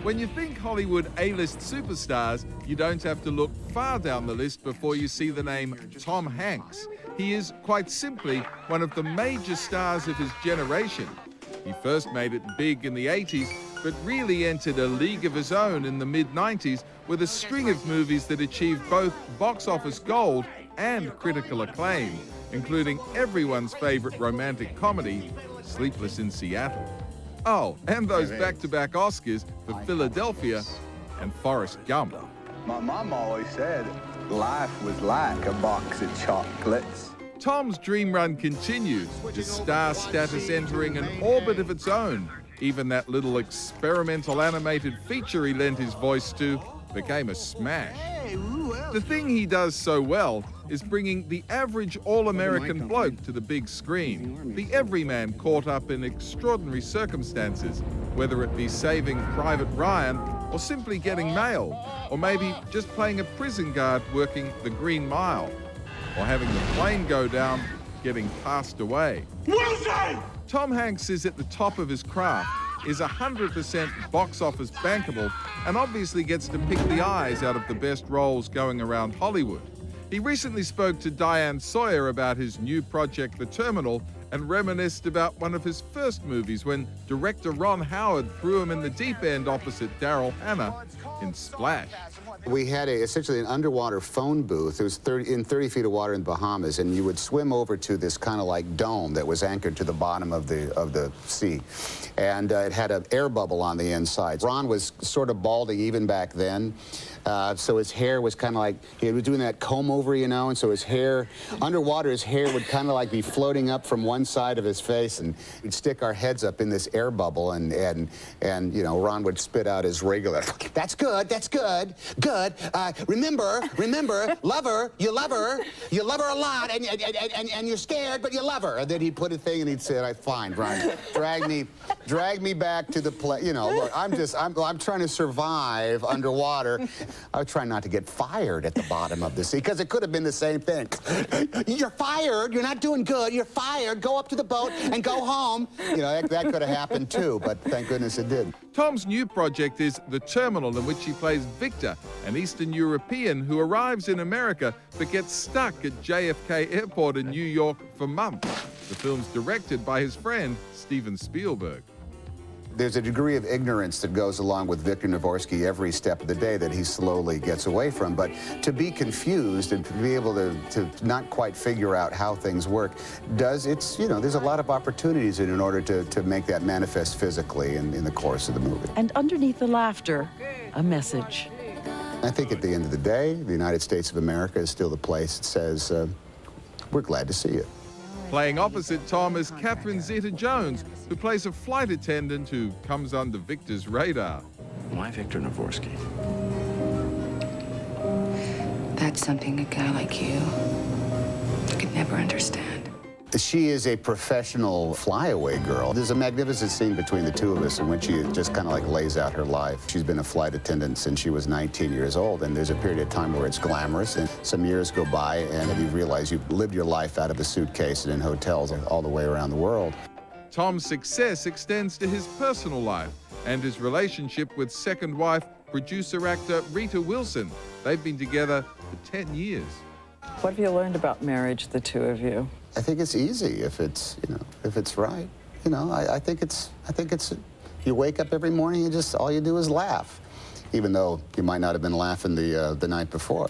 When you think Hollywood A-list superstars, you don't have to look far down the list before you see the name Tom Hanks. He is, quite simply, one of the major stars of his generation. He first made it big in the 80s, but really entered a league of his own in the mid-90s with a string of movies that achieved both box office gold and critical acclaim, including everyone's favorite romantic comedy, Sleepless in Seattle. Oh, and those back-to-back Oscars for Philadelphia and Forrest Gump. My mom always said life was like a box of chocolates. Tom's dream run continues, his star status entering an orbit of its own. Even that little experimental animated feature he lent his voice to became a smash. The thing he does so well is bringing the average all-American bloke to the big screen, the everyman caught up in extraordinary circumstances, whether it be saving Private Ryan or simply getting mail, or maybe just playing a prison guard working the Green Mile, or having the plane go down, getting passed away. Tom Hanks is at the top of his craft, is 100% box office bankable, and obviously gets to pick the eyes out of the best roles going around Hollywood. He recently spoke to Diane Sawyer about his new project, The Terminal, and reminisced about one of his first movies when director Ron Howard threw him in the deep end opposite Daryl Hannah in Splash. We had essentially an underwater phone booth. It was 30 feet of water in the Bahamas, and you would swim over to this kind of like dome that was anchored to the bottom of the sea. And it had an air bubble on the inside. Ron was sort of balding even back then. So his hair was kind of like, he was doing that comb over, you know, and so his hair, underwater, his hair would kind of like be floating up from one side of his face, and we'd stick our heads up in this air bubble, and you know, Ron would spit out his regular, that's good, good. Remember, love her, you love her a lot, and you're scared, but you love her. And then he'd put a thing and he'd say, fine, Ron, drag me back to the place. You know, look, I'm trying to survive underwater. I was trying not to get fired at the bottom of the sea, because it could have been the same thing. You're fired, you're not doing good, you're fired, go up to the boat and go home. You know, that could have happened too, but thank goodness it did. Tom's new project is The Terminal, in which he plays Victor, an Eastern European who arrives in America but gets stuck at JFK Airport in New York for months. The film's directed by his friend, Steven Spielberg. There's a degree of ignorance that goes along with Victor Navorsky every step of the day that he slowly gets away from. But to be confused and to be able to not quite figure out how things work, you know, there's a lot of opportunities in order to make that manifest physically in the course of the movie. And underneath the laughter, a message. I think at the end of the day, the United States of America is still the place that says, we're glad to see you. Playing opposite Tom is Catherine Zeta-Jones, who plays a flight attendant who comes under Victor's radar. Why Victor Navorsky? That's something a guy like you could never understand. She is a professional flyaway girl. There's a magnificent scene between the two of us in which she just kind of like lays out her life. She's been a flight attendant since she was 19 years old, and there's a period of time where it's glamorous, and some years go by and you realize you've lived your life out of a suitcase and in hotels all the way around the world. Tom's success extends to his personal life and his relationship with second wife, producer-actor Rita Wilson. They've been together for 10 years. What have you learned about marriage, the two of you? I think it's easy if it's, you know, if it's right. You know, I think it's, you wake up every morning and just all you do is laugh, even though you might not have been laughing the night before.